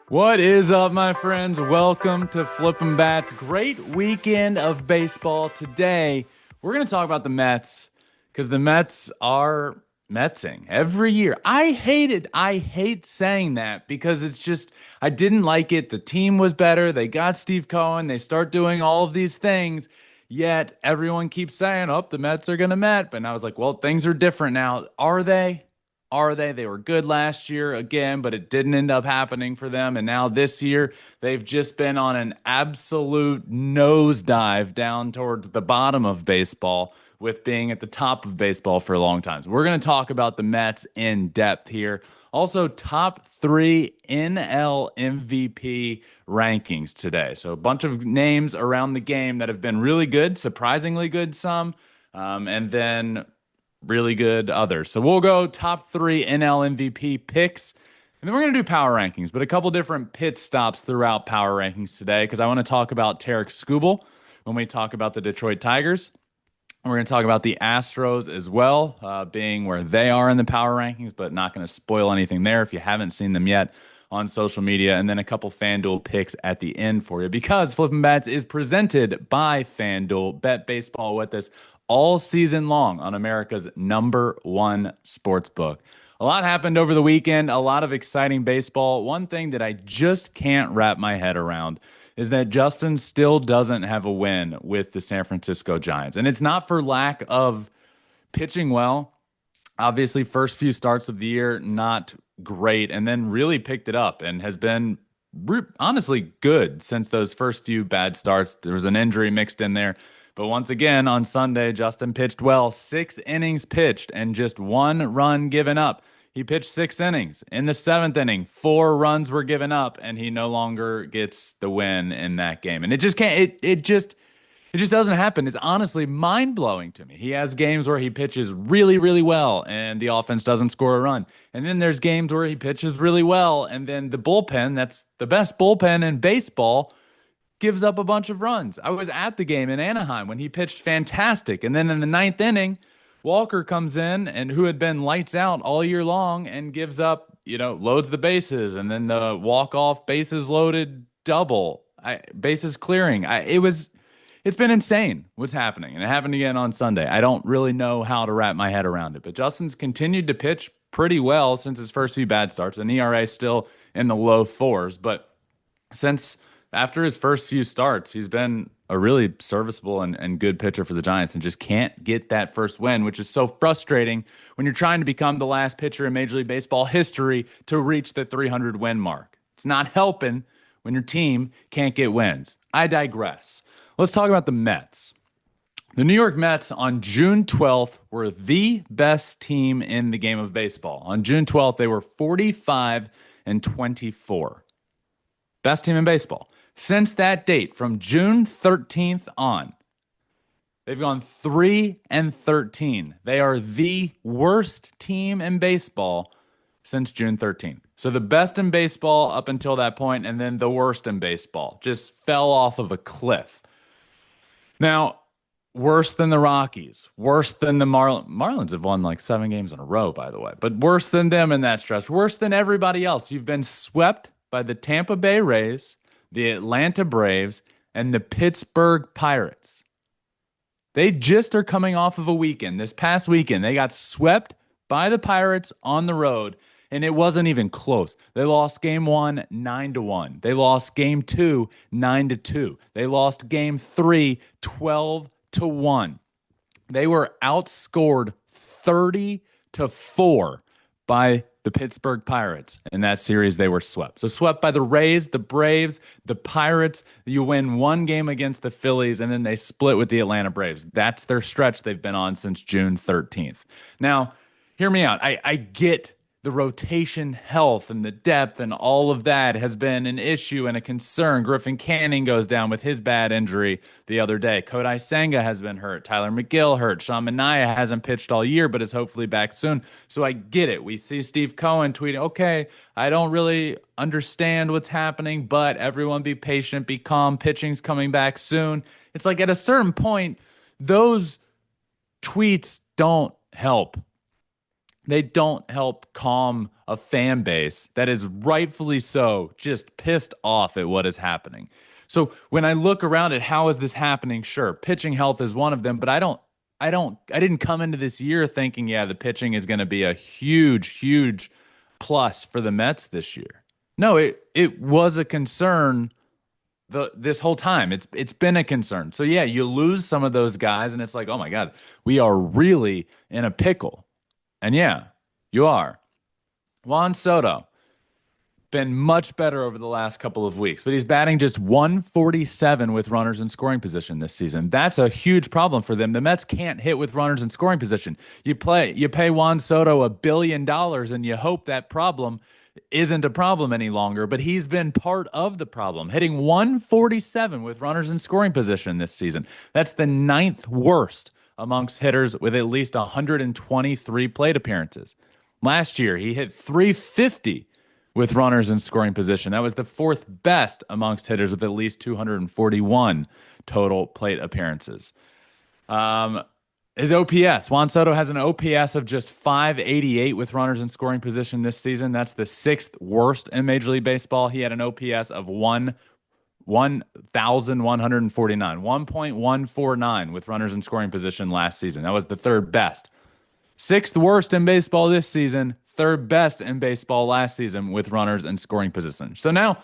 What is up, my friends? Welcome to Flippin Bats. Great weekend of baseball. Today, we're going to talk about the Mets because the Mets are Metsing every year. I hate it. I hate saying that because it's just, I didn't like it. The team was better. They got Steve Cohen. They start doing all of these things. Yet everyone keeps saying, oh, the Mets are going to Met. But I was like, well, things are different now. Are they? Are they? They were good last year again, but it didn't end up happening for them. And now this year, they've just been on an absolute nosedive down towards the bottom of baseball, with being at the top of baseball for a long time. So we're going to talk about the Mets in depth here. Also, top three NL MVP rankings today. So a bunch of names around the game that have been really good, surprisingly good some, and then really good others. So we'll go top three NL MVP picks. And then we're going to do power rankings, but a couple different pit stops throughout power rankings today because I want to talk about Tarek Skubal when we talk about the Detroit Tigers. We're going to talk about the Astros as well, being where they are in the power rankings, but not going to spoil anything there if you haven't seen them yet on social media. And then a couple FanDuel picks at the end for you because Flippin' Bats is presented by FanDuel. Bet baseball with us all season long on America's #1 sports book. A lot happened over the weekend, a lot of exciting baseball. One thing that I just can't wrap my head around is that Justin still doesn't have a win with the San Francisco Giants. And it's not for lack of pitching well. Obviously, first few starts of the year, not great, and then really picked it up and has been honestly good since those first few bad starts. There was an injury mixed in there. But once again, on Sunday, Justin pitched well, 6 innings pitched and just 1 run given up. He pitched 6 innings. In the seventh inning, 4 runs were given up, and he no longer gets the win in that game. And it just can't, it just doesn't happen. It's honestly mind blowing to me. He has games where he pitches really, really well and the offense doesn't score a run. And then there's games where he pitches really well and then the bullpen, that's the best bullpen in baseball, gives up a bunch of runs. I was at the game in Anaheim when he pitched fantastic. And then in the ninth inning, Walker comes in and who had been lights out all year long and gives up, loads the bases and then the walk-off bases loaded double. Bases clearing. It's been insane what's happening. And it happened again on Sunday. I don't really know how to wrap my head around it. But Justin's continued to pitch pretty well since his first few bad starts. And ERA still in the low fours. But since after his first few starts, he's been a really serviceable and good pitcher for the Giants and just can't get that first win, which is so frustrating when you're trying to become the last pitcher in Major League Baseball history to reach the 300 win mark. It's not helping when your team can't get wins. I digress. Let's talk about the Mets. The New York Mets on June 12th were the best team in the game of baseball. On June 12th, they were 45-24. Best team in baseball. Since that date, from June 13th on, they've gone 3-13. They are the worst team in baseball since June 13th. So the best in baseball up until that point, and then the worst in baseball. Just fell off of a cliff. Now, worse than the Rockies, worse than the Marlins. Marlins have won like 7 games in a row, by the way, but worse than them in that stretch, worse than everybody else. You've been swept by the Tampa Bay Rays, the Atlanta Braves, and the Pittsburgh Pirates. They just are coming off of a weekend. This past weekend, they got swept by the Pirates on the road, and it wasn't even close. They lost game 1, 9-1. They lost game 2, 9-2. They lost game 3, 12-1. They were outscored 30-4 by the Pittsburgh Pirates. In that series, they were swept. So swept by the Rays, the Braves, the Pirates. You win 1 game against the Phillies, and then they split with the Atlanta Braves. That's their stretch they've been on since June 13th. Now, hear me out. I get the rotation health and the depth and all of that has been an issue and a concern. Griffin Canning goes down with his bad injury the other day. Kodai Senga has been hurt. Tyler McGill hurt. Sean Manaea hasn't pitched all year, but is hopefully back soon. So I get it. We see Steve Cohen tweeting, okay, I don't really understand what's happening, but everyone be patient, be calm. Pitching's coming back soon. It's like at a certain point, those tweets don't help. They don't help calm a fan base that is rightfully so just pissed off at what is happening. So when I look around at how is this happening, sure, pitching health is one of them, but I didn't come into this year thinking, yeah, the pitching is going to be a huge plus for the Mets this year. No, it was a concern this whole time. It's been a concern. So yeah, you lose some of those guys, and it's like, oh my God, we are really in a pickle. And yeah, you are. Juan Soto been much better over the last couple of weeks, but he's batting just 147 with runners in scoring position this season. That's a huge problem for them. The Mets can't hit with runners in scoring position. You pay Juan Soto $1 billion and you hope that problem isn't a problem any longer, but he's been part of the problem, hitting 147 with runners in scoring position this season. That's the ninth worst amongst hitters with at least 123 plate appearances. Last year, he hit 350 with runners in scoring position. That was the fourth best amongst hitters with at least 241 total plate appearances. His OPS, Juan Soto has an OPS of just 588 with runners in scoring position this season. That's the sixth worst in Major League Baseball. He had an OPS of 1,149, 1.149 with runners in scoring position last season. That was the third best. Sixth worst in baseball this season, third best in baseball last season with runners in scoring position. So now,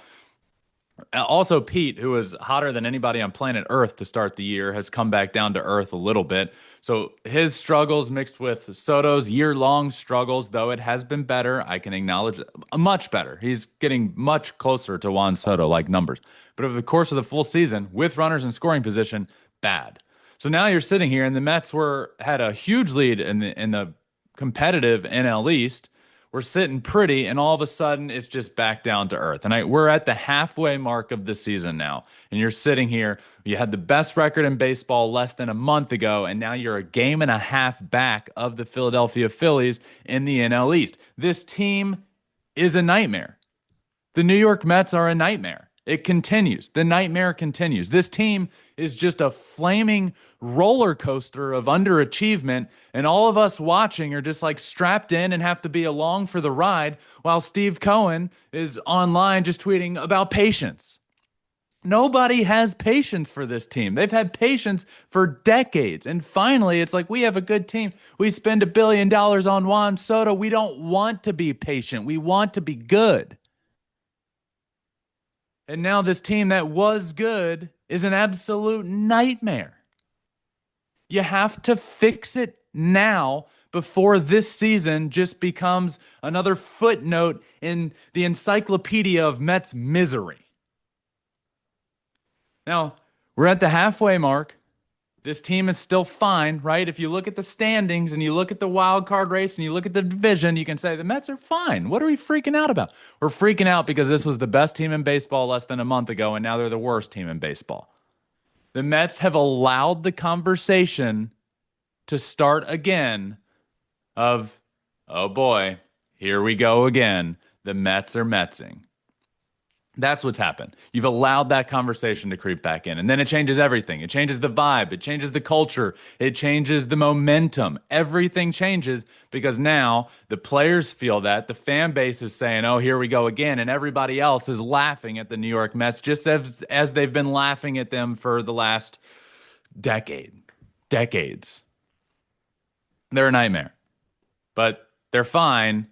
also Pete, who was hotter than anybody on planet Earth to start the year, has come back down to earth a little bit. So his struggles mixed with Soto's year-long struggles, though it has been better, I can acknowledge much better. He's getting much closer to Juan Soto like numbers. But over the course of the full season, with runners in scoring position, bad. So now you're sitting here, and the Mets had a huge lead in the competitive NL East. We're sitting pretty, and all of a sudden, it's just back down to earth. And we're at the halfway mark of the season now. And you're sitting here. You had the best record in baseball less than a month ago, and now you're a game and a half back of the Philadelphia Phillies in the NL East. This team is a nightmare. The New York Mets are a nightmare. It continues. The nightmare continues. This team is just a flaming roller coaster of underachievement, and all of us watching are just like strapped in and have to be along for the ride while Steve Cohen is online just tweeting about patience. Nobody has patience for this team. They've had patience for decades. And finally, it's like, we have a good team. We spend $1 billion on Juan Soto. We don't want to be patient. We want to be good. And now this team that was good is an absolute nightmare. You have to fix it now before this season just becomes another footnote in the encyclopedia of Mets misery. Now, we're at the halfway mark. This team is still fine, right? If you look at the standings and you look at the wild card race and you look at the division, you can say the Mets are fine. What are we freaking out about? We're freaking out because this was the best team in baseball less than a month ago, and now they're the worst team in baseball. The Mets have allowed the conversation to start again of, oh boy, here we go again. The Mets are Metsing. That's what's happened. You've allowed that conversation to creep back in. And then it changes everything. It changes the vibe. It changes the culture. It changes the momentum. Everything changes because now the players feel that. The fan base is saying, oh, here we go again. And everybody else is laughing at the New York Mets just as they've been laughing at them for the last decades. They're a nightmare. But they're fine.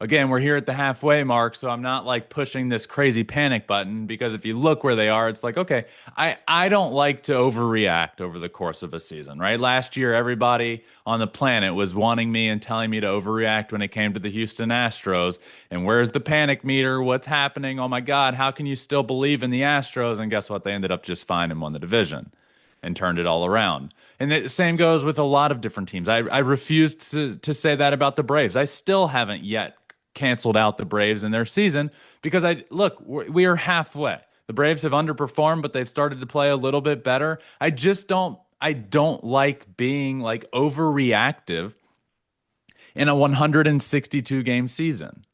Again, we're here at the halfway mark, so I'm not like pushing this crazy panic button because if you look where they are, it's like, okay, I don't like to overreact over the course of a season, right? Last year, everybody on the planet was wanting me and telling me to overreact when it came to the Houston Astros. And where's the panic meter? What's happening? Oh my God, how can you still believe in the Astros? And guess what? They ended up just fine and won the division and turned it all around. And the same goes with a lot of different teams. I refuse to say that about the Braves. I still haven't yet canceled out the Braves in their season because we are halfway. The Braves have underperformed, but they've started to play a little bit better. I don't like being like overreactive in a 162 game season.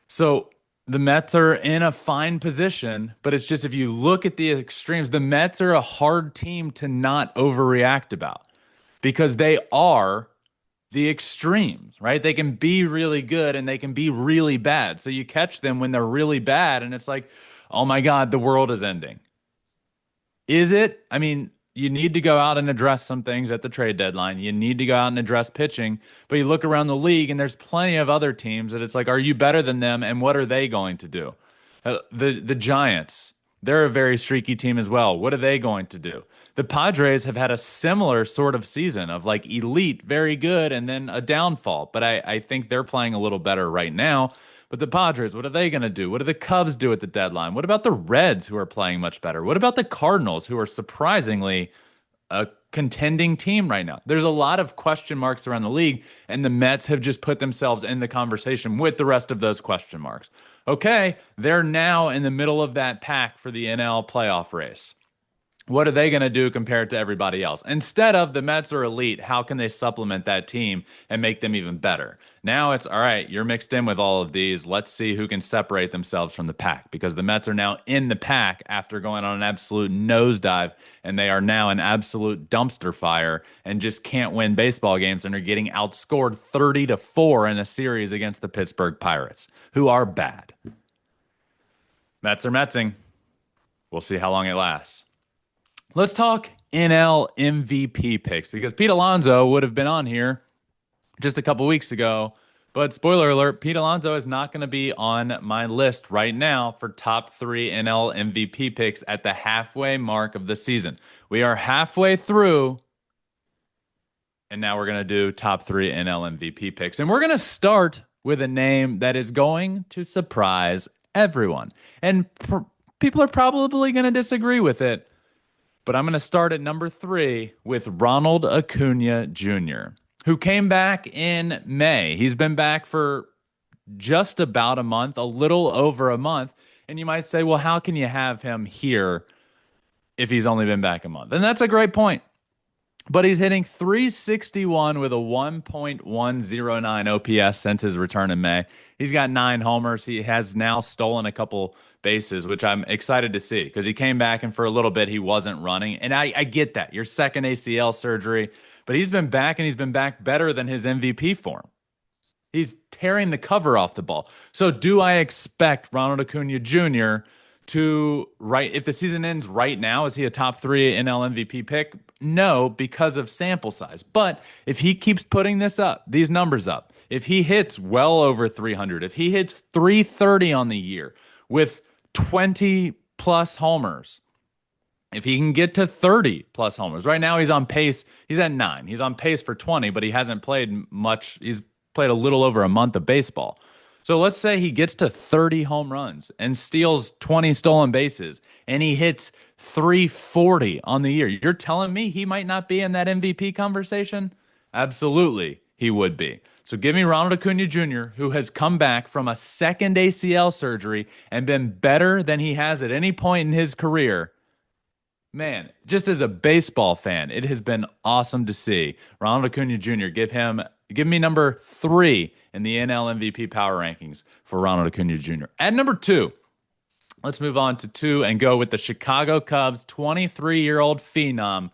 So the Mets are in a fine position, but it's just if you look at the extremes, the Mets are a hard team to not overreact about because they are the extremes, right? They can be really good and they can be really bad. So you catch them when they're really bad, and it's like, oh my God, the world is ending. Is it? I mean, you need to go out and address some things at the trade deadline. You need to go out and address pitching, but you look around the league and there's plenty of other teams that it's like, are you better than them? And what are they going to do? The Giants, they're a very streaky team as well. What are they going to do? The Padres have had a similar sort of season of like elite, very good, and then a downfall. But I think they're playing a little better right now. But the Padres, what are they going to do? What do the Cubs do at the deadline? What about the Reds, who are playing much better? What about the Cardinals, who are surprisingly a contending team right now? There's a lot of question marks around the league, and the Mets have just put themselves in the conversation with the rest of those question marks. Okay, they're now in the middle of that pack for the NL playoff race. What are they going to do compared to everybody else? Instead of the Mets are elite, how can they supplement that team and make them even better? Now it's all right, you're mixed in with all of these. Let's see who can separate themselves from the pack, because the Mets are now in the pack after going on an absolute nosedive, and they are now an absolute dumpster fire and just can't win baseball games and are getting outscored 30-4 in a series against the Pittsburgh Pirates, who are bad. Mets are Metsing. We'll see how long it lasts. Let's talk NL MVP picks, because Pete Alonso would have been on here just a couple weeks ago. But spoiler alert, Pete Alonso is not going to be on my list right now for top 3 NL MVP picks at the halfway mark of the season. We are halfway through, and now we're going to do top 3 NL MVP picks. And we're going to start with a name that is going to surprise everyone. And people are probably going to disagree with it. But I'm going to start at number 3 with Ronald Acuna Jr., who came back in May. He's been back for just about a month, a little over a month. And you might say, well, how can you have him here if he's only been back a month? And that's a great point. But he's hitting .361 with a 1.109 OPS since his return in May. He's got 9 homers. He has now stolen a couple bases, which I'm excited to see, because he came back and for a little bit he wasn't running. And I get that. Your second ACL surgery. But he's been back, and he's been back better than his MVP form. He's tearing the cover off the ball. So do I expect Ronald Acuna Jr. to, if the season ends right now, is he a top 3 NL MVP pick? No, because of sample size. But if he keeps putting these numbers up, if he hits well over 300, if he hits 330 on the year with 20 plus homers, if he can get to 30 plus homers, right now he's on pace. He's at 9. He's on pace for 20, but he hasn't played much. He's played a little over a month of baseball. So let's say he gets to 30 home runs and steals 20 stolen bases, and he hits 340 on the year. You're telling me he might not be in that MVP conversation? Absolutely, he would be. So give me Ronald Acuna Jr., who has come back from a second ACL surgery and been better than he has at any point in his career. Man, just as a baseball fan, it has been awesome to see Ronald Acuna Jr. Give me number 3 in the NL MVP Power Rankings for Ronald Acuna Jr. At number 2, let's move on to 2 and go with the Chicago Cubs 23-year-old phenom,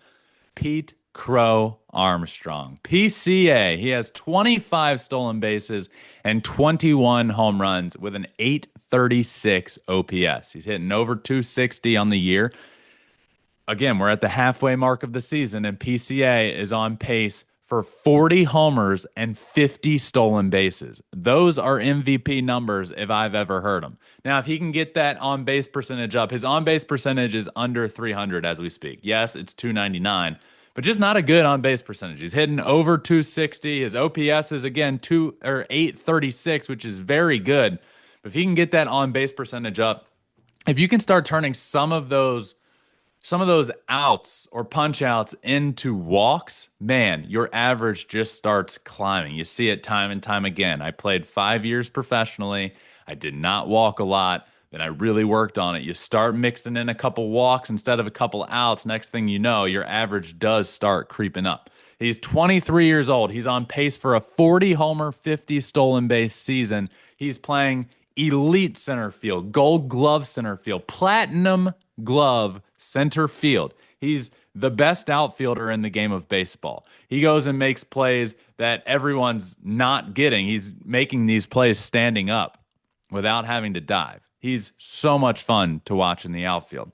Pete Crow Armstrong. PCA, he has 25 stolen bases and 21 home runs with an .836 OPS. He's hitting over 260 on the year. Again, we're at the halfway mark of the season, and PCA is on pace for 40 homers and 50 stolen bases. Those are MVP numbers if I've ever heard them. Now, if he can get that on-base percentage up, his on-base percentage is under 300 as we speak. Yes, it's 299, but just not a good on-base percentage. He's hitting over 260. His OPS is, again, 836, which is very good. But if he can get that on-base percentage up, if you can start turning some of those outs or punch outs into walks, man, your average just starts climbing. You see it time and time again. I played 5 years professionally. I did not walk a lot. Then I really worked on it. You start mixing in a couple walks instead of a couple outs. Next thing you know, your average does start creeping up. He's 23 years old. He's on pace for a 40 homer, 50 stolen base season. He's playing elite center field, gold glove center field, platinum glove center field. He's the best outfielder in the game of baseball. He goes and makes plays that everyone's not getting. He's making these plays standing up without having to dive. He's so much fun to watch in the outfield.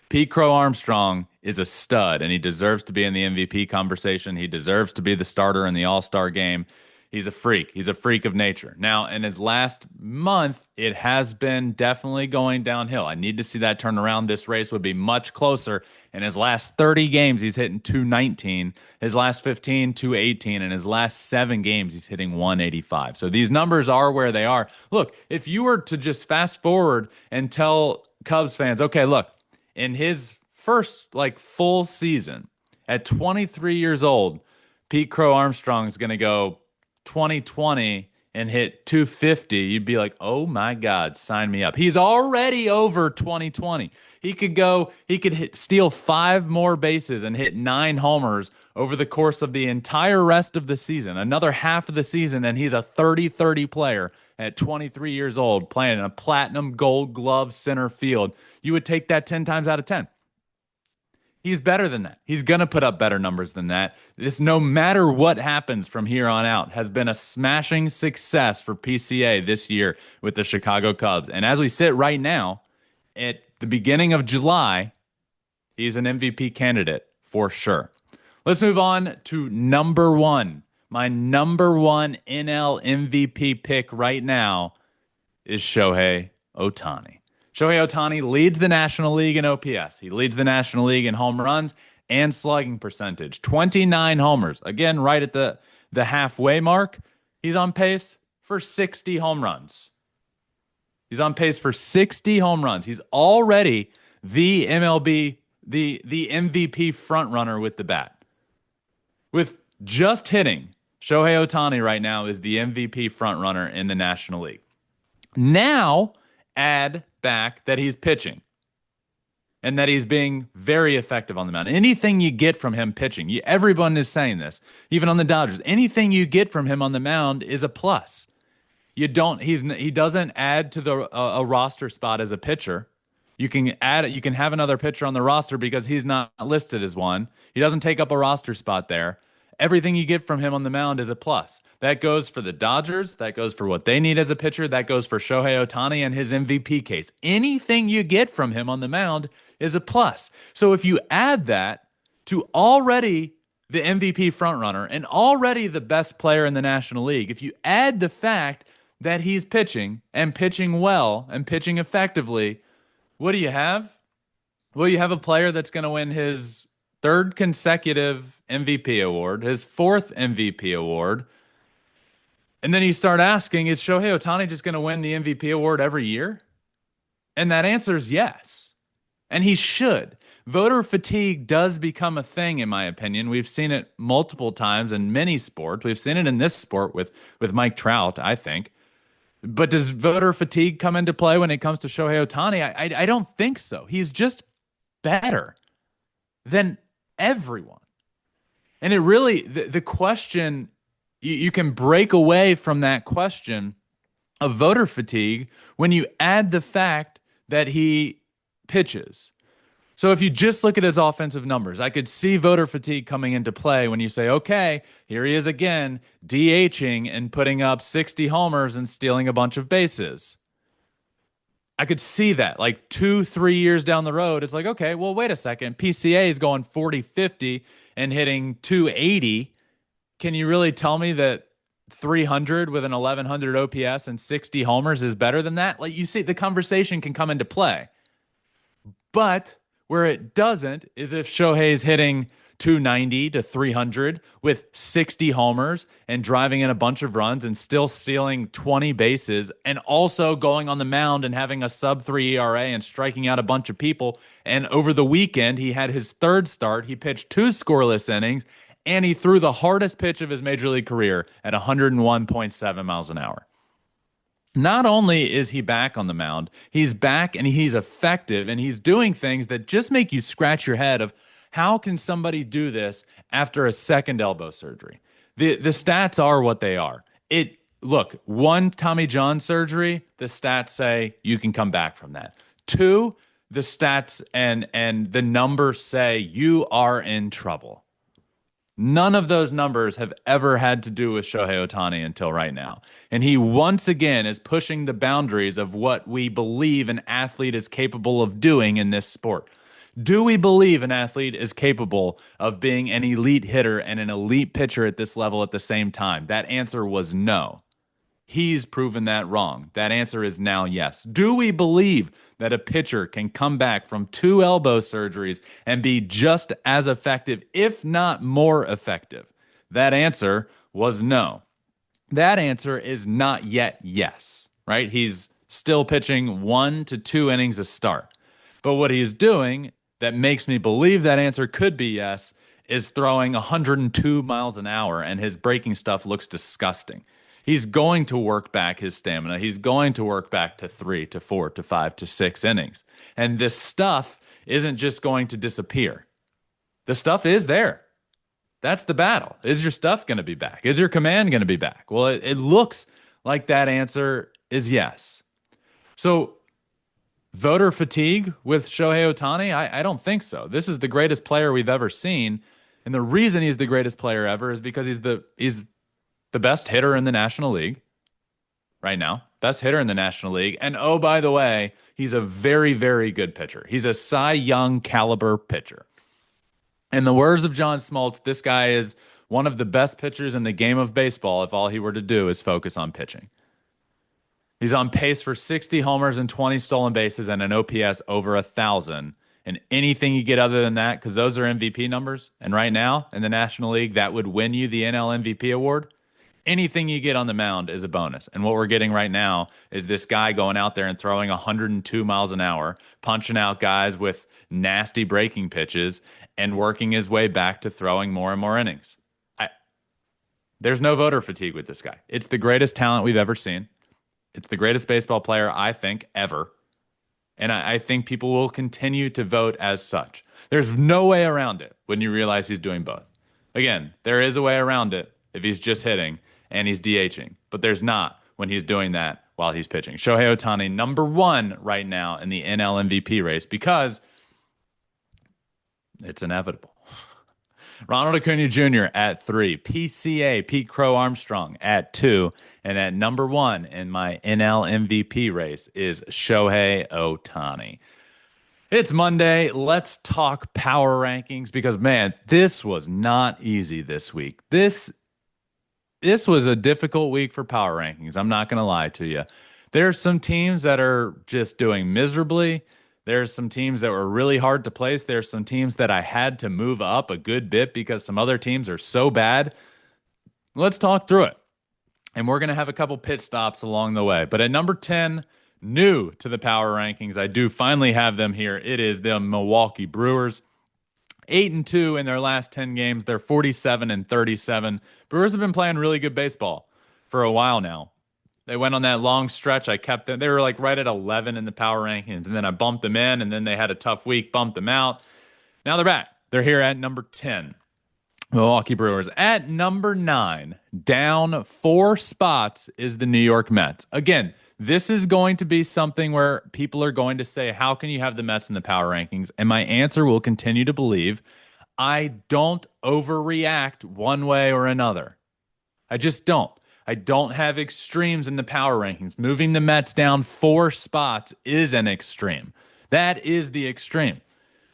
Pete Crow Armstrong is a stud, and he deserves to be in the MVP conversation. He deserves to be the starter in the All-Star game. He's a freak. He's a freak of nature. Now, in his last month, it has been definitely going downhill. I need to see that turn around. This race would be much closer. In his last 30 games, he's hitting 219. His last 15, 218. In his last 7 games, he's hitting 185. So these numbers are where they are. Look, if you were to just fast forward and tell Cubs fans, okay, look, in his first full season at 23 years old, Pete Crow Armstrong is going to go 2020 and hit 250, you'd be like, oh my God, sign me up. He's already over 2020. He could steal 5 more bases and hit 9 homers over the course of the entire rest of the season, another half of the season, and he's a 30-30 player at 23 years old playing in a platinum gold glove center field. You would take that 10 times out of 10. He's better than that. He's going to put up better numbers than that. This, no matter what happens from here on out, has been a smashing success for PCA this year with the Chicago Cubs. And as we sit right now, at the beginning of July, he's an MVP candidate for sure. Let's move on to number 1. My number 1 NL MVP pick right now is Shohei Ohtani. Shohei Ohtani leads the National League in OPS. He leads the National League in home runs and slugging percentage. 29 homers. Again, right at the halfway mark. He's on pace for 60 home runs. He's on pace for 60 home runs. He's already the MLB, the MVP frontrunner with the bat. With just hitting, Shohei Ohtani right now is the MVP frontrunner in the National League. Now, add back that he's pitching and that he's being very effective on the mound. Anything you get from him pitching, everyone is saying this, even on the Dodgers, anything you get from him on the mound is a plus. He doesn't add to a roster spot as a pitcher. You can have another pitcher on the roster because he's not listed as one. He doesn't take up a roster spot there. Everything you get from him on the mound is a plus. That goes for the Dodgers. That goes for what they need as a pitcher. That goes for Shohei Ohtani and his MVP case. Anything you get from him on the mound is a plus. So if you add that to already the MVP frontrunner and already the best player in the National League, if you add the fact that he's pitching and pitching well and pitching effectively, what do you have? Well, you have a player that's going to win his 3rd consecutive MVP award, his 4th MVP award. And then you start asking, is Shohei Ohtani just going to win the MVP award every year? And that answer is yes. And he should. Voter fatigue does become a thing, in my opinion. We've seen it multiple times in many sports. We've seen it in this sport with Mike Trout, I think. But does voter fatigue come into play when it comes to Shohei Ohtani? I don't think so. He's just better than everyone. And it really, the question, you can break away from that question of voter fatigue when you add the fact that he pitches. So if you just look at his offensive numbers, I could see voter fatigue coming into play when you say, okay, here he is again, DHing and putting up 60 homers and stealing a bunch of bases. I could see that 2-3 years down the road. It's like, okay, well, wait a second. PCA is going 40-50 and hitting 280. Can you really tell me that 300 with an 1100 OPS and 60 homers is better than that? You see, the conversation can come into play. But where it doesn't is if Shohei's hitting 290 to 300 with 60 homers and driving in a bunch of runs and still stealing 20 bases and also going on the mound and having a sub-3 ERA and striking out a bunch of people. And over the weekend, he had his 3rd start. He pitched 2 scoreless innings, and he threw the hardest pitch of his major league career at 101.7 miles an hour. Not only is he back on the mound, he's back and he's effective and he's doing things that just make you scratch your head of how can somebody do this after a 2nd elbow surgery? The stats are what they are. Look, 1 Tommy John surgery, the stats say you can come back from that. 2, the stats and the numbers say you are in trouble. None of those numbers have ever had to do with Shohei Ohtani until right now. And he once again is pushing the boundaries of what we believe an athlete is capable of doing in this sport. Do we believe an athlete is capable of being an elite hitter and an elite pitcher at this level at the same time? That answer was no. He's proven that wrong. That answer is now yes. Do we believe that a pitcher can come back from 2 elbow surgeries and be just as effective, if not more effective? That answer was no. That answer is not yet yes, right? He's still pitching 1 to 2 innings a start. But what he's doing that makes me believe that answer could be yes is throwing 102 miles an hour, and his breaking stuff looks disgusting. He's going to work back his stamina. He's going to work back to 3 to 4 to 5 to 6 innings. And this stuff isn't just going to disappear. The stuff is there. That's the battle. Is your stuff going to be back? Is your command going to be back? Well, it looks like that answer is yes. So voter fatigue with Shohei Ohtani? I don't think so. This is the greatest player we've ever seen. And the reason he's the greatest player ever is because he's the best hitter in the National League right now. Best hitter in the National League. And oh, by the way, he's a very, very good pitcher. He's a Cy Young caliber pitcher. In the words of John Smoltz, this guy is one of the best pitchers in the game of baseball if all he were to do is focus on pitching. He's on pace for 60 homers and 20 stolen bases and an OPS over 1,000. And anything you get other than that, because those are MVP numbers, and right now in the National League, that would win you the NL MVP award. Anything you get on the mound is a bonus. And what we're getting right now is this guy going out there and throwing 102 miles an hour, punching out guys with nasty breaking pitches, and working his way back to throwing more and more innings. There's no voter fatigue with this guy. It's the greatest talent we've ever seen. It's the greatest baseball player, I think, ever. And I think people will continue to vote as such. There's no way around it when you realize he's doing both. Again, there is a way around it if he's just hitting and he's DHing. But there's not when he's doing that while he's pitching. Shohei Ohtani, number 1 right now in the NL MVP race because it's inevitable. Ronald Acuna Jr. at 3. PCA, Pete Crow Armstrong at 2. And at number 1 in my NL MVP race is Shohei Ohtani. It's Monday. Let's talk power rankings because, man, this was not easy this week. This was a difficult week for power rankings. I'm not going to lie to you. There's some teams that are just doing miserably. There's some teams that were really hard to place. There's some teams that I had to move up a good bit because some other teams are so bad. Let's talk through it. And we're going to have a couple pit stops along the way. But at number 10, new to the power rankings, I do finally have them here. It is the Milwaukee Brewers. 8-2 in their last 10 games. They're 47-37. Brewers have been playing really good baseball for a while now. They went on that long stretch. I kept them. They were like right at 11 in the power rankings, and then I bumped them in, and then they had a tough week, bumped them out. Now they're back. They're here at number 10. Milwaukee Brewers. At number 9, down 4 spots, is the New York Mets. Again, this is going to be something where people are going to say, how can you have the Mets in the power rankings? And my answer will continue to believe I don't overreact one way or another. I just don't. I don't have extremes in the power rankings. Moving the Mets down 4 spots is an extreme. That is the extreme.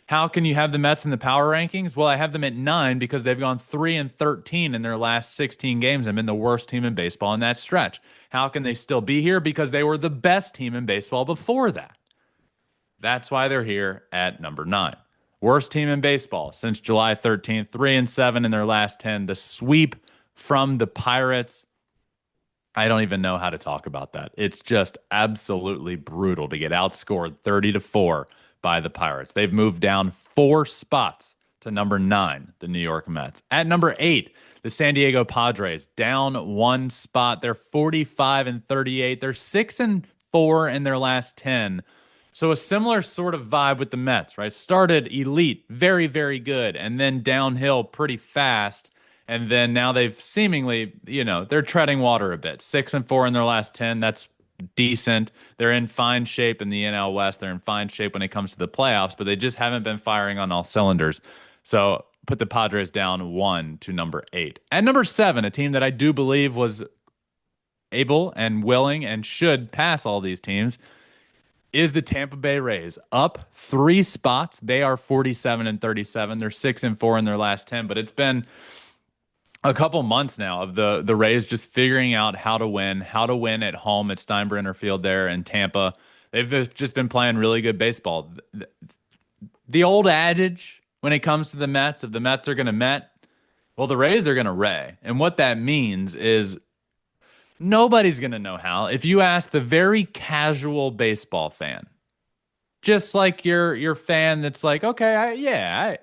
How can you have the Mets in the power rankings? Well, I have them at 9 because they've gone 3-13 in their last 16 games and been the worst team in baseball in that stretch. How can they still be here? Because they were the best team in baseball before that. That's why they're here at number 9. Worst team in baseball since July 13th, 3-7 in their last 10. The sweep from the Pirates. I don't even know how to talk about that. It's just absolutely brutal to get outscored 30-4 by the Pirates. They've moved down 4 spots to number 9, the New York Mets. At number 8, the San Diego Padres, down 1 spot. They're 45-38. They're 6-4 in their last 10. So a similar sort of vibe with the Mets, right? Started elite, very, very good, and then downhill pretty fast. And then now they've seemingly, they're treading water a bit. 6-4 in their last 10. That's decent. They're in fine shape in the NL West. They're in fine shape when it comes to the playoffs, but they just haven't been firing on all cylinders. So put the Padres down one to number 8. At number 7, a team that I do believe was able and willing and should pass all these teams is the Tampa Bay Rays. Up 3 spots. They are 47 and 37. They're 6 and 4 in their last 10, but it's been a couple months now of the Rays just figuring out how to win at home at Steinbrenner Field there in Tampa. They've just been playing really good baseball. The old adage when it comes to the Mets, if the Mets are going to Met, well, the Rays are going to Ray. And what that means is nobody's going to know how. If you ask the very casual baseball fan, just like your fan that's like, okay,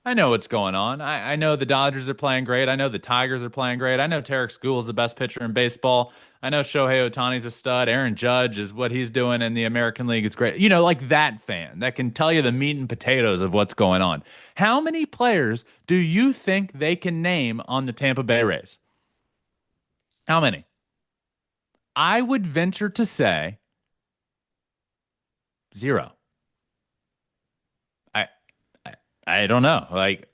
I know what's going on. I know the Dodgers are playing great. I know the Tigers are playing great. I know Tarek School is the best pitcher in baseball. I know Shohei Ohtani's a stud. Aaron Judge is what he's doing in the American League. It's great. You know, like that fan that can tell you the meat and potatoes of what's going on. How many players do you think they can name on the Tampa Bay Rays? How many? I would venture to say 0. I don't know. Like,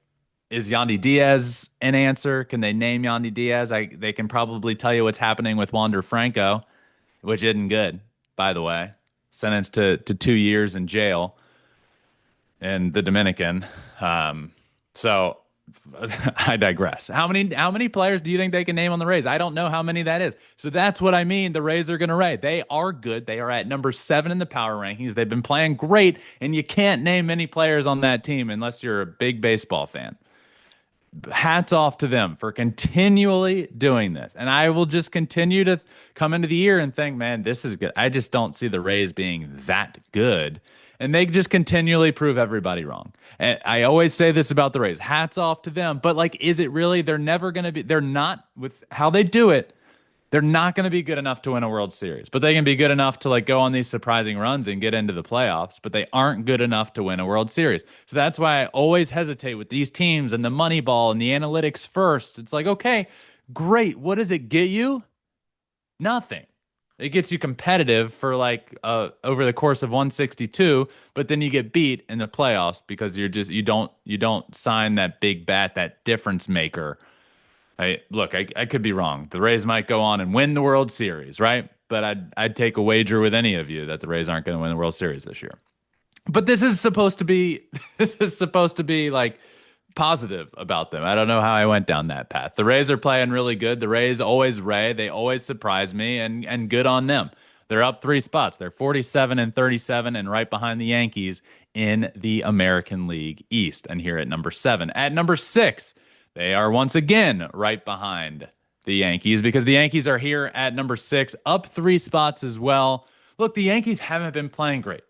is Yandy Diaz an answer? Can they name Yandy Diaz? They can probably tell you what's happening with Wander Franco, which isn't good, by the way. Sentenced to 2 years in jail in the Dominican. So I digress. How many players do you think they can name on the Rays? I don't know how many that is. So that's what I mean. The Rays are going to Ray. They are good. They are at number 7 in the power rankings. They've been playing great, and you can't name many players on that team unless you're a big baseball fan. Hats off to them for continually doing this. And I will just continue to come into the year and think, man, this is good. I just don't see the Rays being that good. And they just continually prove everybody wrong. And I always say this about the Rays. Hats off to them. But, like, is it really? They're never going to be. They're not, with how they do it, they're not going to be good enough to win a World Series. But they can be good enough to, like, go on these surprising runs and get into the playoffs. But they aren't good enough to win a World Series. So that's why I always hesitate with these teams and the money ball and the analytics first. It's like, okay, great. What does it get you? Nothing. It gets you competitive for over the course of 162, but then you get beat in the playoffs because you don't sign that big bat, that difference maker. I could be wrong. The Rays might go on and win the World Series, right? But I'd take a wager with any of you that the Rays aren't going to win the World Series this year. But this is supposed to be like positive about them. I don't know how I went down that path. The Rays are playing really good. The Rays always Ray. They always surprise me, and good on them. They're up 3 spots. They're 47 and 37 and right behind the Yankees in the American League East. And here at number 7. At number 6, they are once again right behind the Yankees because the Yankees are here at number 6, up 3 spots as well. Look, the Yankees haven't been playing great.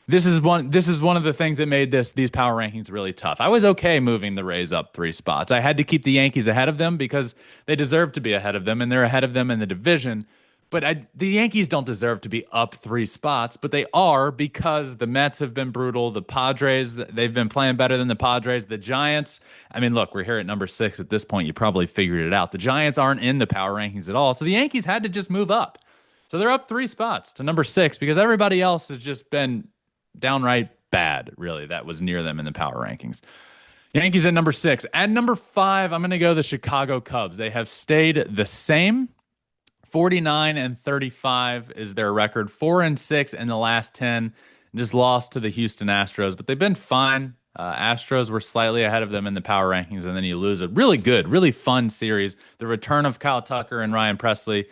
This is one of the things that made these power rankings really tough. I was okay moving the Rays up 3 spots. I had to keep the Yankees ahead of them because they deserve to be ahead of them, and they're ahead of them in the division. But the Yankees don't deserve to be up 3 spots, but they are because the Mets have been brutal. The Padres, they've been playing better than the Padres. The Giants, I mean, look, we're here at number 6 at this point. You probably figured it out. The Giants aren't in the power rankings at all, so the Yankees had to just move up. So they're up 3 spots to number 6 because everybody else has just been downright bad, really, that was near them in the power rankings. Yankees at number 6. At number 5, I'm going to go the Chicago Cubs. They have stayed the same. 49 and 35 is their record. 4 and 6 in the last 10. Just lost to the Houston Astros, but they've been fine. Astros were slightly ahead of them in the power rankings, and then you lose a really good, really fun series. The return of Kyle Tucker and Ryan Presley.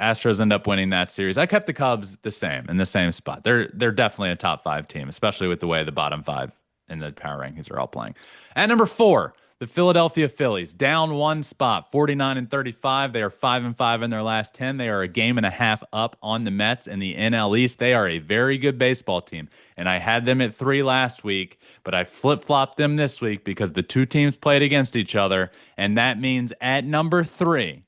Astros end up winning that series. I kept the Cubs the same spot. They're definitely a top 5 team, especially with the way the bottom 5 in the power rankings are all playing. At number 4, the Philadelphia Phillies, down 1 spot, 49 and 35. They are 5 and 5 in their last 10. They are a game and a half up on the Mets in the NL East. They are a very good baseball team, and I had them at 3 last week, but I flip-flopped them this week because the 2 teams played against each other, and that means at number 3,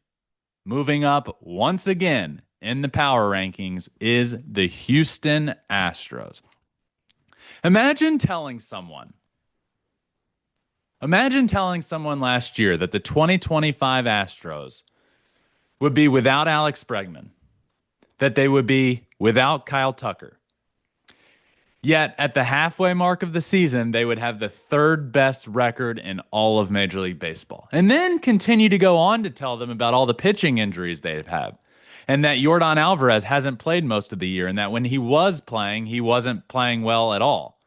moving up once again in the power rankings, is the Houston Astros. Imagine telling someone last year that the 2025 Astros would be without Alex Bregman, that they would be without Kyle Tucker. Yet at the halfway mark of the season, they would have the third best record in all of Major League Baseball. And then continue to go on to tell them about all the pitching injuries they've had. And that Yordan Alvarez hasn't played most of the year, and that when he was playing, he wasn't playing well at all.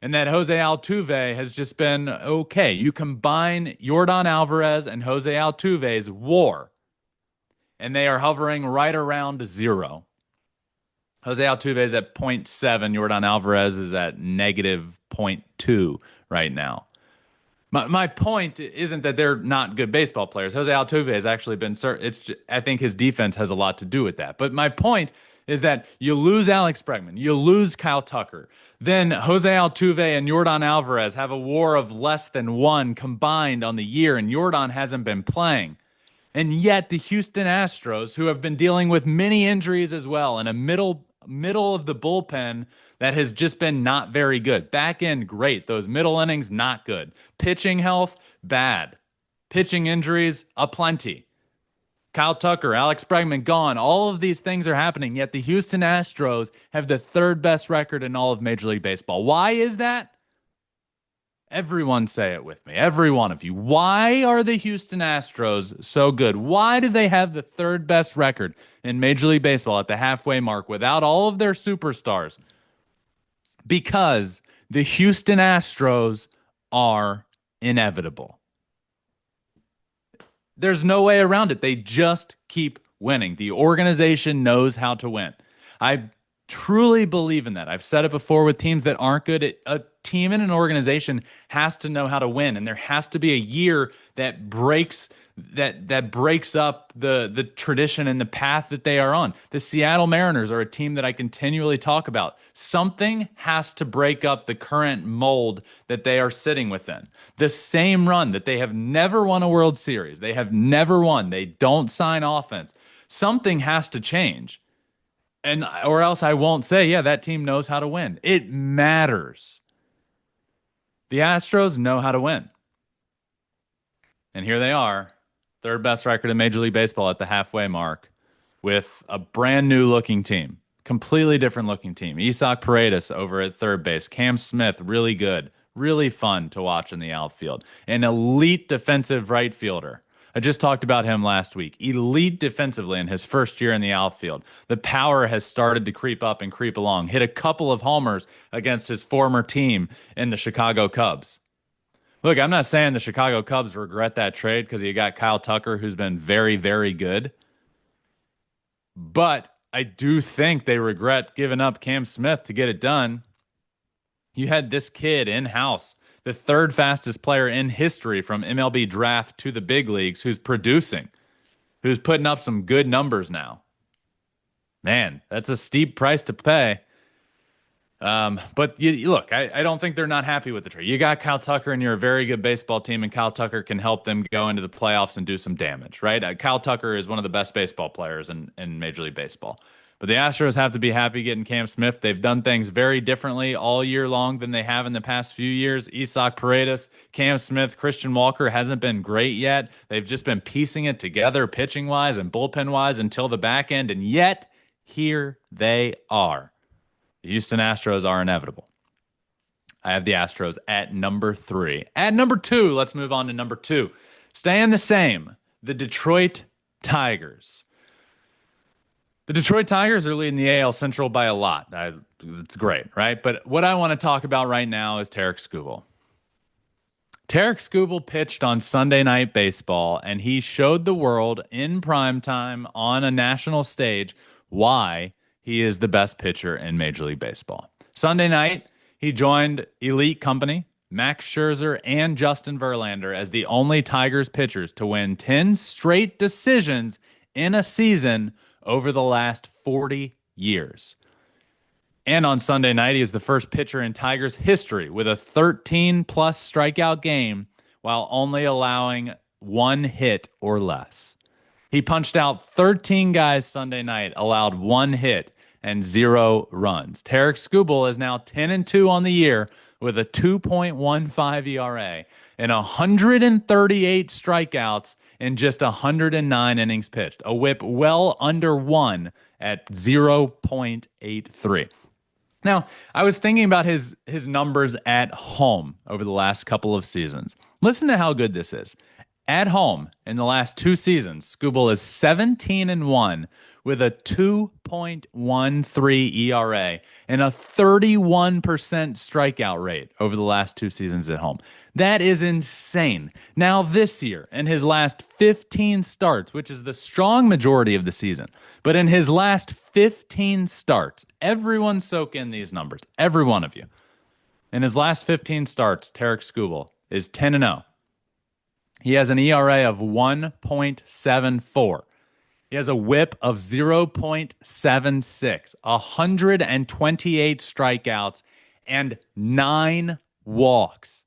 And that Jose Altuve has just been okay. You combine Yordan Alvarez and Jose Altuve's WAR, and they are hovering right around 0. Jose Altuve is at 0.7. Yordan Alvarez is at negative 0.2 right now. My point isn't that they're not good baseball players. Jose Altuve has actually been. I think his defense has a lot to do with that. But my point is that you lose Alex Bregman, you lose Kyle Tucker, then Jose Altuve and Yordan Alvarez have a WAR of less than 1 combined on the year, and Yordan hasn't been playing. And yet the Houston Astros, who have been dealing with many injuries as well, and a middle of the bullpen that has just been not very good. Back end, great. Those middle innings, not good. Pitching health, bad. Pitching injuries, aplenty. Kyle Tucker, Alex Bregman, gone. All of these things are happening, yet the Houston Astros have the third best record in all of Major League Baseball. Why is that? Everyone say it with me. Every one of you. Why are the Houston Astros so good? Why do they have the third best record in Major League Baseball at the halfway mark without all of their superstars? Because the Houston Astros are inevitable. There's no way around it. They just keep winning. The organization knows how to win. I truly believe in that. I've said it before with teams that aren't good. A team and an organization has to know how to win, and there has to be a year that breaks up the tradition and the path that they are on. The Seattle Mariners are a team that I continually talk about. Something has to break up the current mold that they are sitting within. The same run that they have never won a World Series. They have never won. They don't sign offense. Something has to change. Or else I won't say, yeah, that team knows how to win. It matters. The Astros know how to win. And here they are, third best record in Major League Baseball at the halfway mark with a brand new looking team, completely different looking team. Isaac Paredes over at third base. Cam Smith, really good, really fun to watch in the outfield. An elite defensive right fielder. I just talked about him last week. Elite defensively in his first year in the outfield. The power has started to creep up and creep along. Hit a couple of homers against his former team in the Chicago Cubs. Look, I'm not saying the Chicago Cubs regret that trade because you got Kyle Tucker, who's been very, very good. But I do think they regret giving up Cam Smith to get it done. You had this kid in-house, the third fastest player in history from MLB draft to the big leagues, who's producing, who's putting up some good numbers now. Man, that's a steep price to pay. But look, I don't think they're not happy with the trade. You got Kyle Tucker, and you're a very good baseball team, and Kyle Tucker can help them go into the playoffs and do some damage, right? Kyle Tucker is one of the best baseball players in Major League Baseball. But the Astros have to be happy getting Cam Smith. They've done things very differently all year long than they have in the past few years. Isaac Paredes, Cam Smith, Christian Walker hasn't been great yet. They've just been piecing it together pitching-wise and bullpen-wise until the back end, and yet here they are. The Houston Astros are inevitable. I have the Astros at number 3. At number 2, let's move on to number 2. Staying the same, the Detroit Tigers. The Detroit Tigers are leading the AL Central by a lot. It's great, right? But what I want to talk about right now is Tarik Skubal. Tarik Skubal pitched on Sunday Night Baseball, and he showed the world in primetime on a national stage why he is the best pitcher in Major League Baseball. Sunday night, he joined elite company, Max Scherzer and Justin Verlander, as the only Tigers pitchers to win 10 straight decisions in a season over the last 40 years. And on Sunday night, he is the first pitcher in Tigers history with a 13-plus strikeout game while only allowing 1 hit or less. He punched out 13 guys Sunday night, allowed 1 hit and 0 runs. Tarik Skubal is now 10-2 on the year with a 2.15 ERA and 138 strikeouts in just 109 innings pitched, a whip well under 1 at 0.83. Now, I was thinking about his numbers at home over the last couple of seasons. Listen to how good this is. At home in the last 2 seasons, Skubal is 17-1 with a 2.13 ERA and a 31% strikeout rate over the last 2 seasons at home. That is insane. Now this year, in his last 15 starts, which is the strong majority of the season, but in his last 15 starts, everyone soak in these numbers, every one of you. In his last 15 starts, Tarik Skubal is 10-0. He has an ERA of 1.74. He has a whip of 0.76, 128 strikeouts, and 9 walks.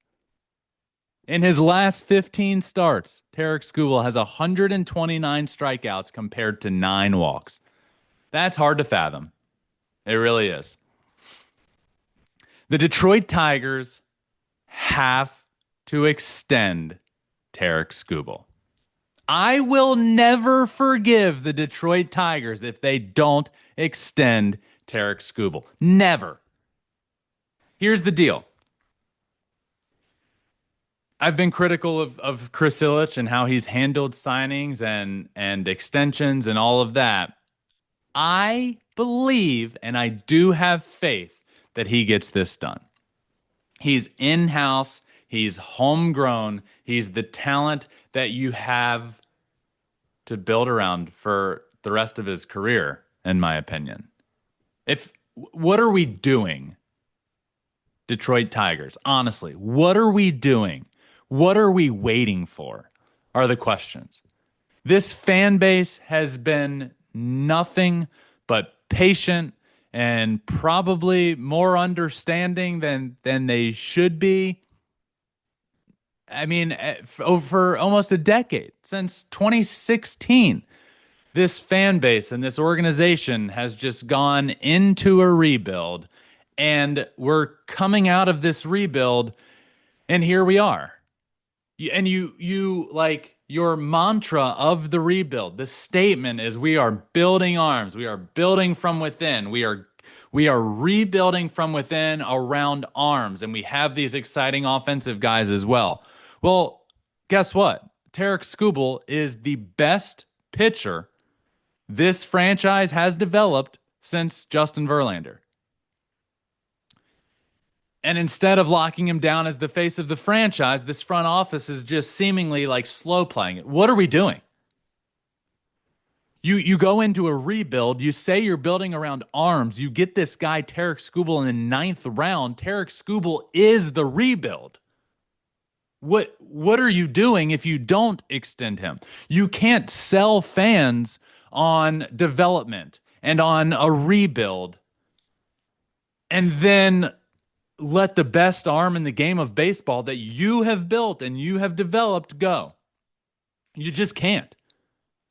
In his last 15 starts, Tarik Skubal has 129 strikeouts compared to 9 walks. That's hard to fathom. It really is. The Detroit Tigers have to extend Tarik Skubal. I will never forgive the Detroit Tigers if they don't extend Tarik Skubal. Never. Here's the deal. I've been critical of Chris Ilitch and how he's handled signings and extensions and all of that. I believe and I do have faith that he gets this done. He's in-house. He's homegrown. He's the talent that you have to build around for the rest of his career, in my opinion. What are we doing, Detroit Tigers? Honestly, what are we doing? What are we waiting for? Are the questions. This fan base has been nothing but patient and probably more understanding than they should be. I mean, over almost a decade, since 2016, this fan base and this organization has just gone into a rebuild, and we're coming out of this rebuild, and here we are. And you like your mantra of the rebuild. The statement is we are building arms. We are building from within. We are rebuilding from within around arms, and we have these exciting offensive guys as well. Well, guess what? Tarik Skubal is the best pitcher this franchise has developed since Justin Verlander. And instead of locking him down as the face of the franchise, this front office is just seemingly like slow playing it. What are we doing? You go into a rebuild, you say you're building around arms, you get this guy Tarik Skubal in the 9th round. Tarik Skubal is the rebuild. What are you doing if you don't extend him? You can't sell fans on development and on a rebuild and then let the best arm in the game of baseball that you have built and you have developed go. You just can't.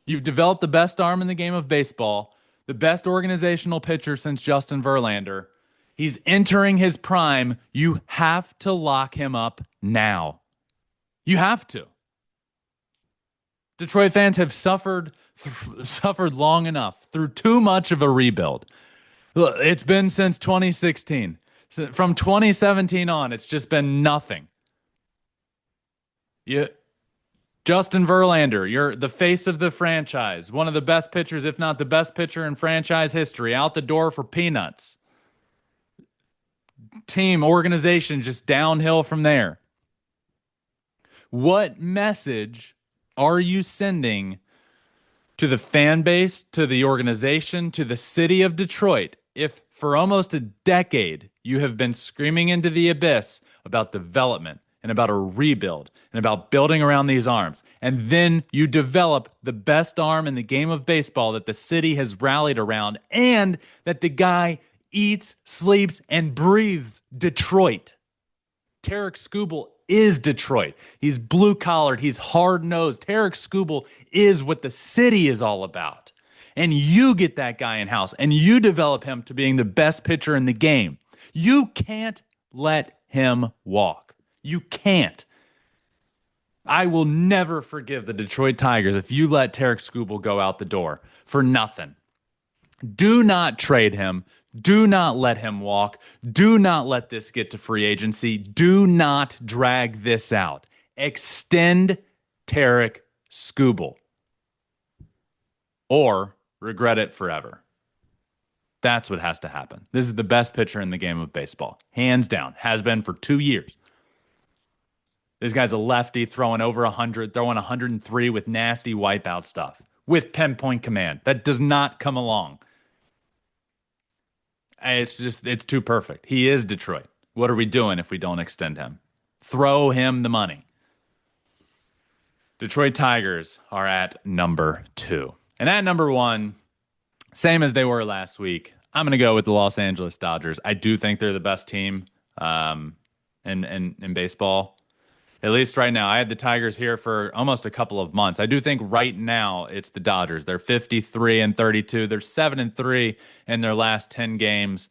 You've developed the best arm in the game of baseball, the best organizational pitcher since Justin Verlander. He's entering his prime. You have to lock him up now. You have to. Detroit fans have suffered long enough through too much of a rebuild. Look, it's been since 2016. From 2017 on, it's just been nothing. Justin Verlander, you're the face of the franchise, one of the best pitchers, if not the best pitcher in franchise history, out the door for peanuts. Team, organization, just downhill from there. What message are you sending to the fan base, to the organization, to the city of Detroit, if for almost a decade you have been screaming into the abyss about development and about a rebuild and about building around these arms, and then you develop the best arm in the game of baseball that the city has rallied around, and that the guy eats, sleeps, and breathes Detroit? Tarik Skubal is Detroit. He's blue-collared. He's hard-nosed. Tarik Skubal is what the city is all about. And you get that guy in-house, and you develop him to being the best pitcher in the game. You can't let him walk. You can't. I will never forgive the Detroit Tigers if you let Tarik Skubal go out the door for nothing. Do not trade him. Do not let him walk. Do not let this get to free agency. Do not drag this out. Extend Tarek Skubal or regret it forever. That's what has to happen. This is the best pitcher in the game of baseball. Hands down. Has been for 2 years. This guy's a lefty throwing over 100, throwing 103 with nasty wipeout stuff, with pinpoint command. That does not come along. It's too perfect. He is Detroit. What are we doing if we don't extend him? Throw him the money. Detroit Tigers are at number 2. And at number 1, same as they were last week, I'm going to go with the Los Angeles Dodgers. I do think they're the best team in baseball. At least right now. I had the Tigers here for almost a couple of months. I do think right now it's the Dodgers. They're 53-32. They're 7-3 in their last 10 games.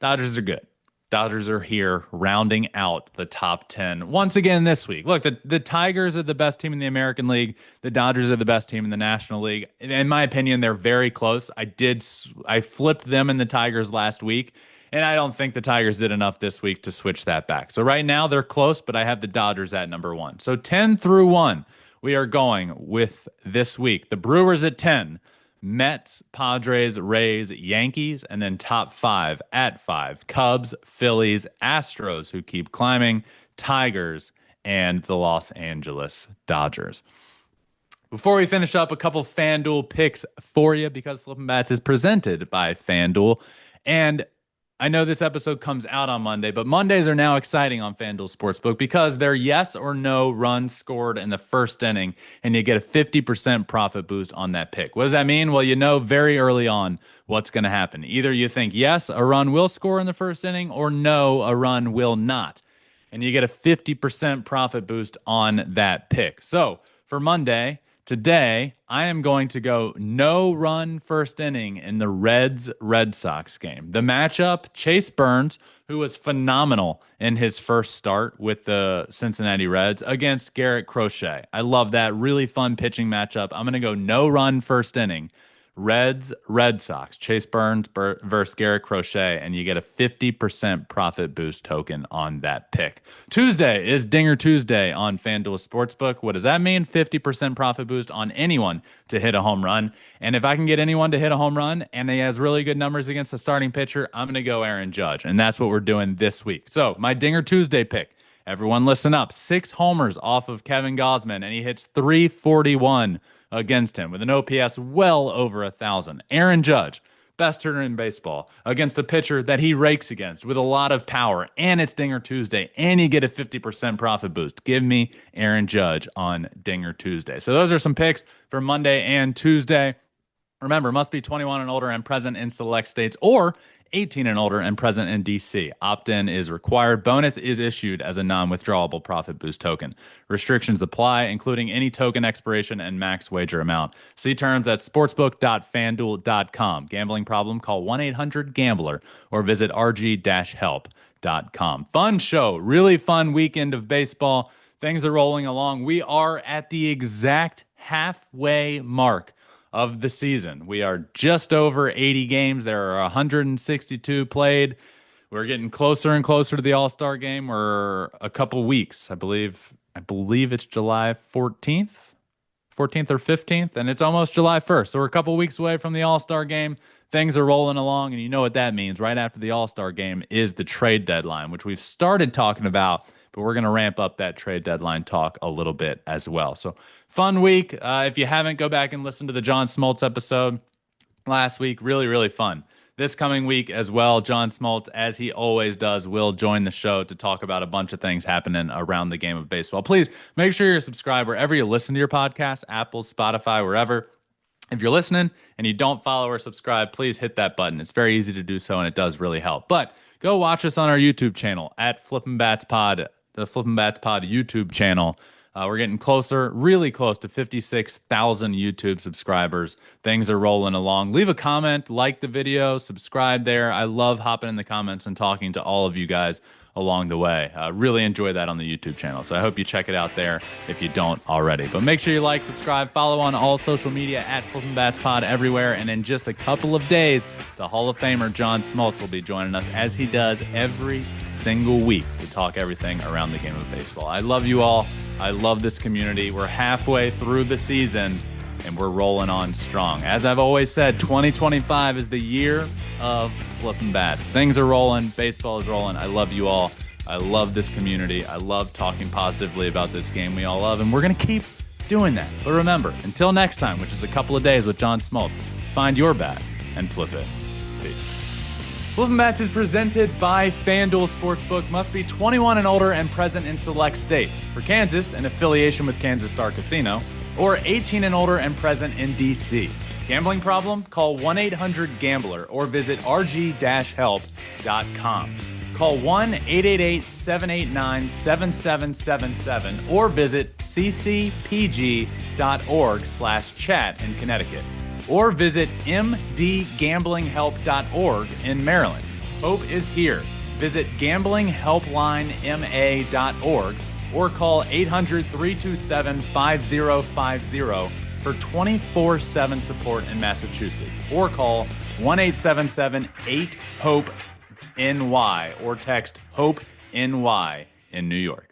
Dodgers are good. Dodgers are here rounding out the top 10 once again this week. Look, the Tigers are the best team in the American League. The Dodgers are the best team in the National League. In my opinion, they're very close. I flipped them and the Tigers last week, and I don't think the Tigers did enough this week to switch that back. So right now they're close, but I have the Dodgers at number 1. So 10 through 1, we are going with this week. The Brewers at 10. Mets, Padres, Rays, Yankees, and then top 5 at 5. Cubs, Phillies, Astros, who keep climbing, Tigers, and the Los Angeles Dodgers. Before we finish up, a couple FanDuel picks for you because Flippin Bats is presented by FanDuel. And I know this episode comes out on Monday, but Mondays are now exciting on FanDuel Sportsbook because they're yes or no runs scored in the first inning, and you get a 50% profit boost on that pick. What does that mean? Well, you know very early on what's going to happen. Either you think, yes, a run will score in the first inning, or no, a run will not. And you get a 50% profit boost on that pick. So for Monday, today, I am going to go no run first inning in the Reds-Red Sox game. The matchup, Chase Burns, who was phenomenal in his first start with the Cincinnati Reds, against Garrett Crochet. I love that. Really fun pitching matchup. I'm going to go no run first inning. Reds-Red Sox, Chase Burns versus Garrett Crochet, and you get a 50% profit boost token on that pick. Tuesday is Dinger Tuesday on FanDuel Sportsbook. What does that mean? 50% profit boost on anyone to hit a home run. And if I can get anyone to hit a home run and he has really good numbers against the starting pitcher, I'm going to go Aaron Judge. And that's what we're doing this week. So my Dinger Tuesday pick. Everyone listen up. 6 homers off of Kevin Gausman, and he hits .341 against him with an OPS well over 1,000. Aaron Judge, best hitter in baseball, against a pitcher that he rakes against with a lot of power, and it's Dinger Tuesday, and you get a 50% profit boost. Give me Aaron Judge on Dinger Tuesday. So those are some picks for Monday and Tuesday. Remember, must be 21 and older and present in select states, or 18 and older and present in DC. Opt-in is required. Bonus is issued as a non-withdrawable profit boost token. Restrictions apply, including any token expiration and max wager amount. See terms at sportsbook.fanduel.com. Gambling problem? Call 1-800-GAMBLER or visit rg-help.com. Fun show. Really fun weekend of baseball. Things are rolling along. We are at the exact halfway mark of the season. We are just over 80 games. There are 162 played. We're getting closer and closer to the All-Star game. We're a couple weeks. I believe it's July 14th or 15th, and it's almost July 1st. So we're a couple weeks away from the All-Star game. Things are rolling along, and you know what that means. Right after the All-Star game is the trade deadline, which we've started talking about, but we're going to ramp up that trade deadline talk a little bit as well. So fun week. If you haven't, go back and listen to the John Smoltz episode last week. Really, really fun. This coming week as well, John Smoltz, as he always does, will join the show to talk about a bunch of things happening around the game of baseball. Please make sure you're subscribed wherever you listen to your podcast, Apple, Spotify, wherever. If you're listening and you don't follow or subscribe, please hit that button. It's very easy to do so, and it does really help. But go watch us on our YouTube channel at Flippin Bats Pod, the Flippin Bats Pod YouTube channel. We're getting closer, really close to 56,000 YouTube subscribers. Things are rolling along. Leave a comment, like the video, subscribe there. I love hopping in the comments and talking to all of you guys along the way. Really enjoy that on the YouTube channel. So I hope you check it out there if you don't already. But make sure you like, subscribe, follow on all social media at Flippin Bats Pod everywhere. And in just a couple of days, the Hall of Famer John Smoltz will be joining us as he does every single week to talk everything around the game of baseball. I love you all. I love this community. We're halfway through the season and we're rolling on strong. As I've always said, 2025 is the year of Flippin' Bats. Things are rolling. Baseball is rolling. I love you all. I love this community. I love talking positively about this game we all love, and we're going to keep doing that. But remember, until next time, which is a couple of days with John Smoltz, find your bat and flip it. Peace. Flippin' Bats is presented by FanDuel Sportsbook. Must be 21 and older and present in select states. For Kansas, an affiliation with Kansas Star Casino, or 18 and older and present in D.C. Gambling problem? Call 1-800-GAMBLER or visit rg-help.com. Call 1-888-789-7777 or visit ccpg.org/chat in Connecticut. Or visit mdgamblinghelp.org in Maryland. Hope is here. Visit gamblinghelplinema.org or call 800-327-5050 for 24/7 support in Massachusetts, or call 1-877-8-HOPE-NY or text HOPE-NY in New York.